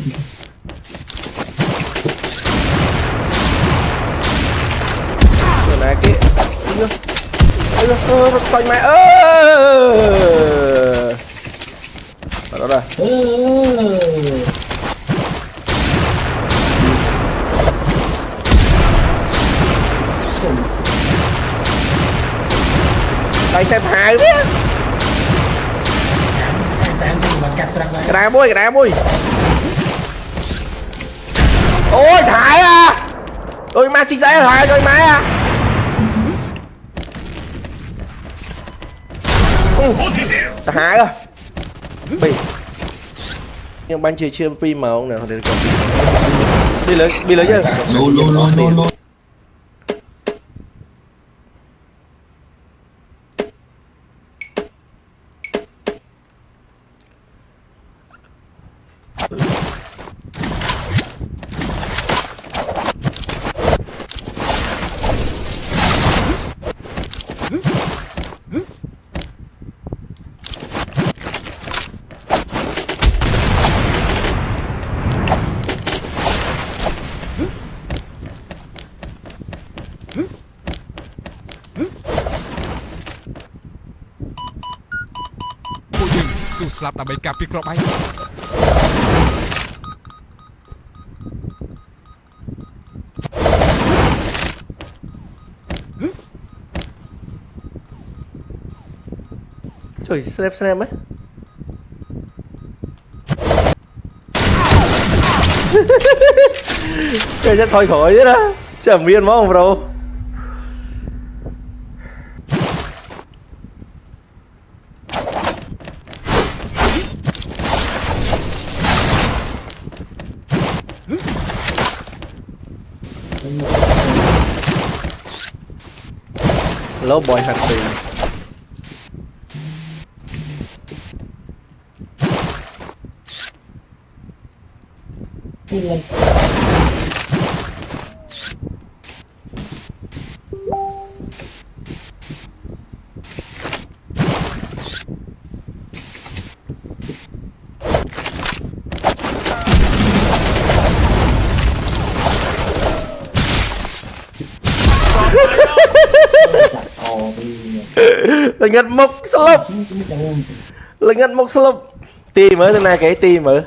Rồi này cái coi mẹ đó đây đây xem hài quá cái đá bui ôi thải à ôi ma xì xé thải rồi má à thải à bị nhưng ban chưa pi màu nào để còn đi lấy chứ slapដើម្បីការពីគ្រាប់ឯងtrời snap ấy trời chắc thôi khỏi chứ đó chẳng miên máu không đâu low boy hunting là ngất mốc slop là ngất mốc slop ti mới thế này cái ti mở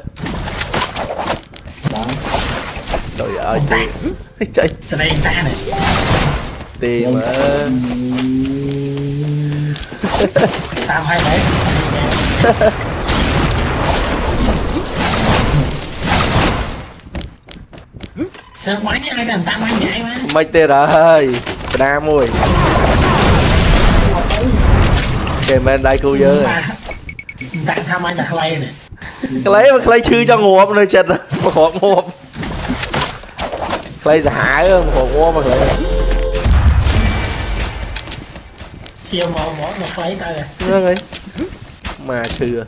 trời ơi chạy ti mở tao hay đấy sao quái ai làm tao hay vậy mà mày tê rồi đa mùi kèm bên đây cô dơ tặng tham anh là clay này clay mà clay chư cho ngộp nơi chết rồi mà khó ngộp clay giả mà khó ngộp mà clay chiều mò mỏ một clay ta rồi ấy mà chưa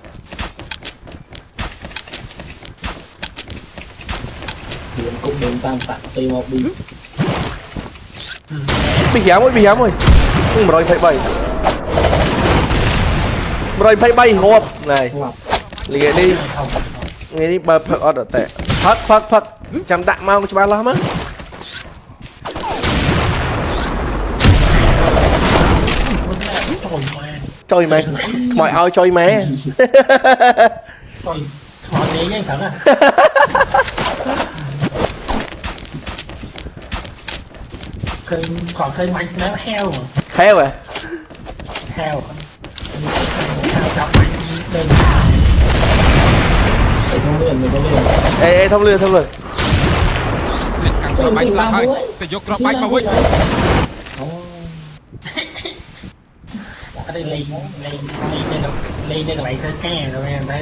cũng đừng tam tặng tìm một đi bị giảm ơi rồi phải bay hộp này liền đi nghe đi bờ phật ở tệ phật chăm đạn mau cho ba lắm á chơi mày mọi ao chơi mé mọi gì nha thằng à còn khơi mạnh nó heo mà heo à heo chọc mạnh đơn ê thông lừa កាន់គ្រាប់ឯងស្លាប់ហើយទៅយកគ្រាប់ឯងមកវិញអត់ទេលេងនៅកន្លែងធ្វើការទៅមែនតែ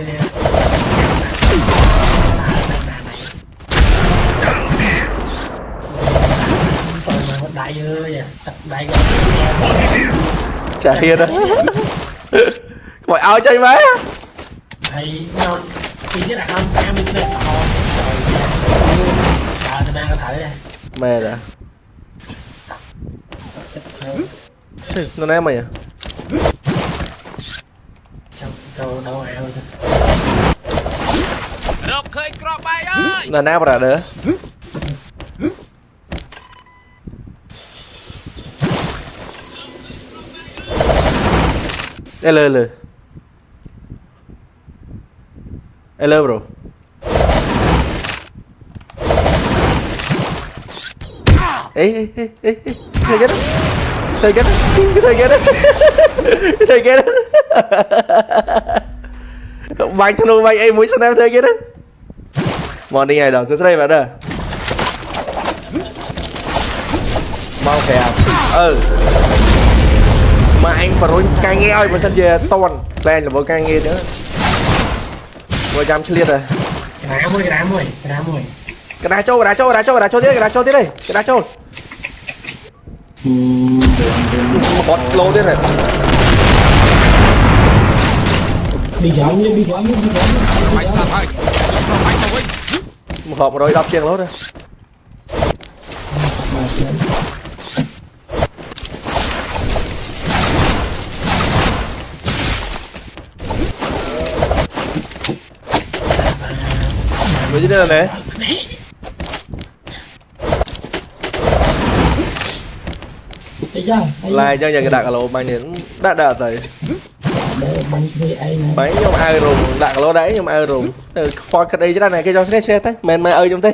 ដៃអើយទឹកដៃគាត់ chả hiền á mọi ao chơi mấy thầy nó thì biết là không em mình sẽ trời thì đang có thể đây mẹ đã nó ném mày à châu đâu ai ơi rọc khơi crop bay ơi là nào bà đỡ hello hello bro ê thầy cái đó thầy cái đó thầy cái đó thầy cái đó vài thằng nuôi vài em muốn xem thầy cái đó mòn đi ngày đầu sẽ đây bạn ơi mau kìa mà anh phải rồi cay nghe ơi mà sân về toàn lên là vô cay nghe nữa vô jam liệt rồi cái đá mùi cái đá trâu tiếp đây cái đá trâu hot lô tiếp này đi giỡn Bay sạp hơi. Dốc pro bay mà quên. một hộp rồi đọc chiêng lốt rồi với chứ đây này lại cho nhà cái đạn lô bằng những đã tới bánh trong ai rùng đạn lô đấy nhưng mà ai rùng từ khoa cái đây chứ này cái cho xe tới mình mày ơi trong thế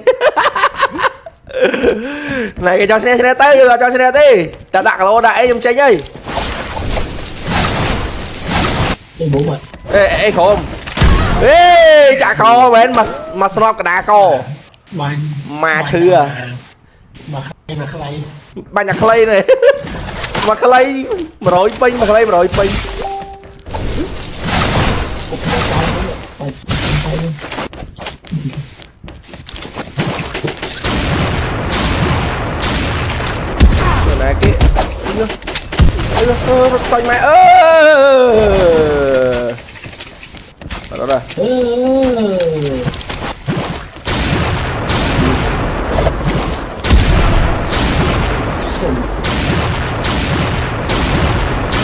này cái cho xe tới cho xe tới đạn lô đại trong tranh ơi ê khổ ê chả khó bên mà slot cái đá co mà chưa bạn nhạc clay này mà clay mà rồi pin rồi này cái tay mẹ đó rồi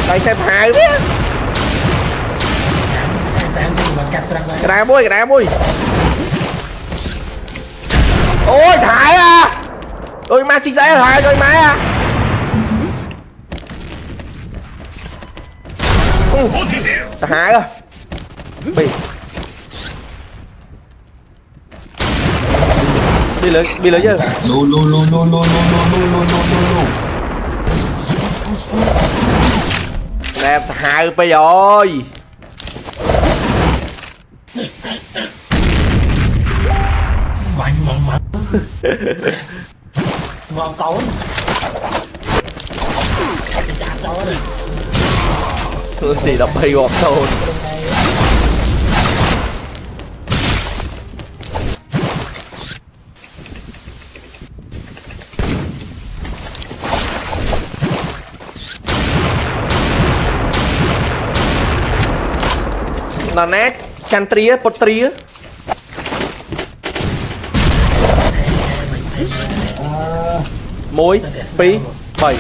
tay xem hai quá cái đá bui ôi thải à ôi ma xì xẻ thải rồi má à thải à bị bị lưỡi chứ đẹp hai bây rồi mạnh ngon tối tôi xì đập bay gọt thôi là nét chăn tria bột tria muối pí 7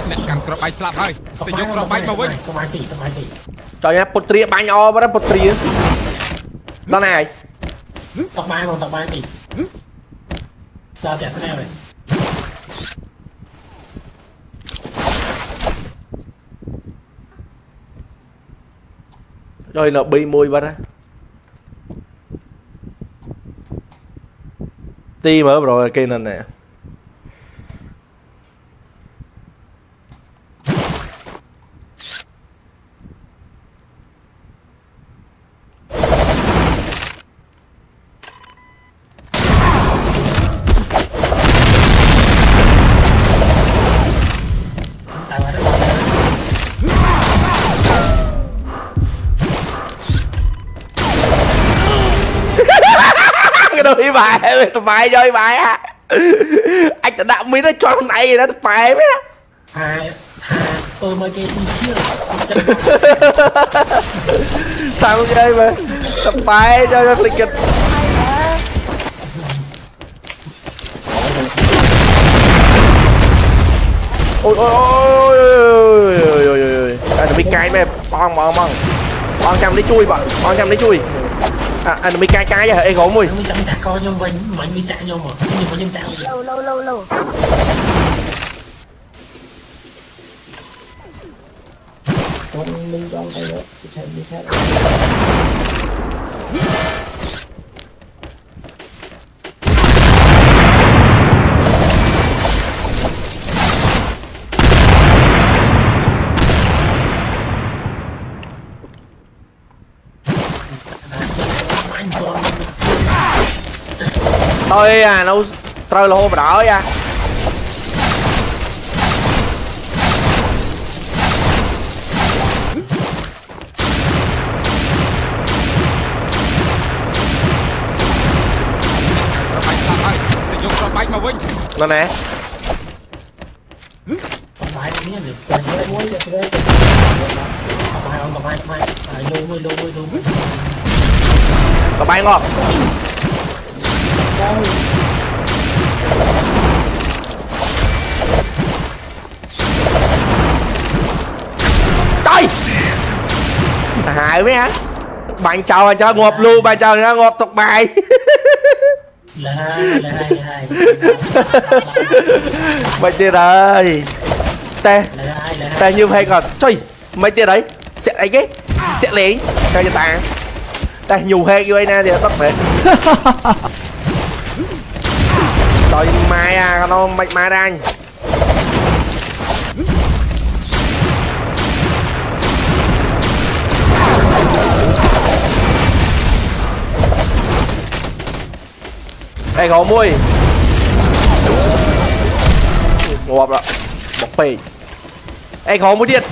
Nè cầm cọp bay sạp hơi. Thì dốc cọp bay mà quên. cho nhá bột tria bánh o vào đó bột tria đó này tóc mai thì ra đẹp thế nào này rồi nó bị mùi vào đó ti mở rồi cây này nè đôi bài tụi bài chơi bài á anh đã đạo nó cho hôm nay đó tụi bài mấy tôi mới chơi chưa sao không chơi mà tụi bài cho lịch kịch ôi ôi ôi ôi ôi ôi anh bị cay mẹ bong chăm lấy chui bọn bong chăm lấy chui anh bị cay cay vậy gỗ mùi mình chậm chạp coi nhưng mình bị chạy vô mà nhưng mà chậm chạp lâu mình chọn cái đó chạy đi khác thôi à nó trời là hô mà đỡ à nó nè không phải cái được không phải luôn có bay ngon trời hại mấy hả bạn chào cho ngộp luôn bạn chào ra ngộp tục bài là hai mấy tiền rồi tè như vậy còn trời mấy tiền đấy sẽ ấy cái sẽ lấy cho ta ta nhiều hay như nè thì bắt phải rồi mai à nó mai ra anh đây có mui ngọt rồi bọc phì đây có mui điện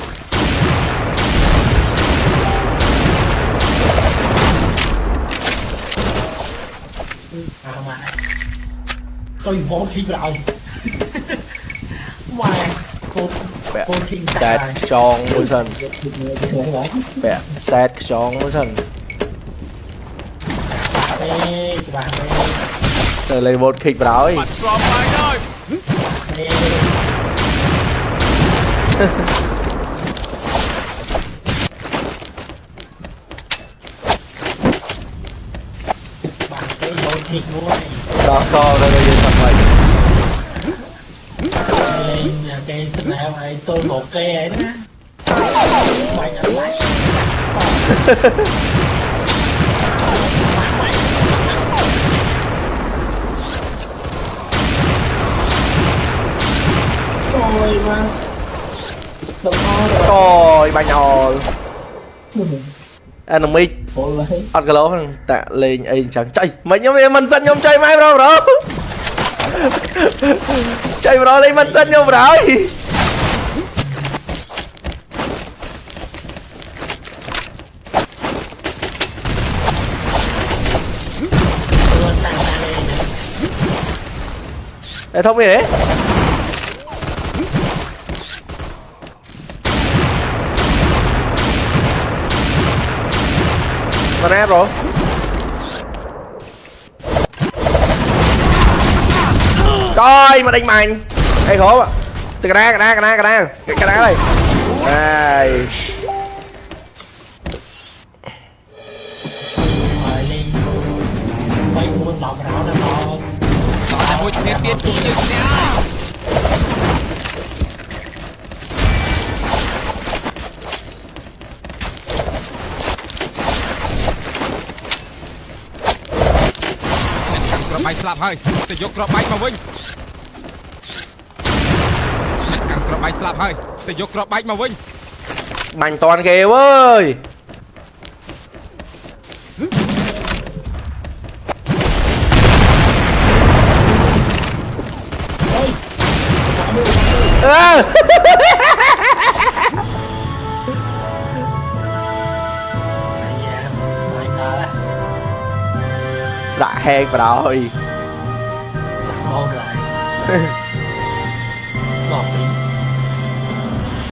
tôi vô thi rồi mà cô thi sẹt tròn mũi sân bẹ sẹt tròn mũi sân từ lấy một kịch vào ấy đó co đây đây thật vậy cái nào này tôi một cây ấy đó mày nhận lại rồi mà coi bà nhỏ anh mi ăn cái lỗ tạ lên ấy chẳng chơi mấy nhóm em mình sân nhóm chơi mai đâu đó chơi vào đó lấy mình sân nhóm rồi ê thông gì đấy con em rồi coi mà đánh mạnh đây khổ à từ cái đá đây đây mày muốn đọc ráo ra to môi thêm tiền của như thế nào bay slap hơi để dục cọp bay mà vinh càng cọp bay slap hơi để dục cọp bay mà vinh bành toàn kìa ơi đã hẹn rồi rồi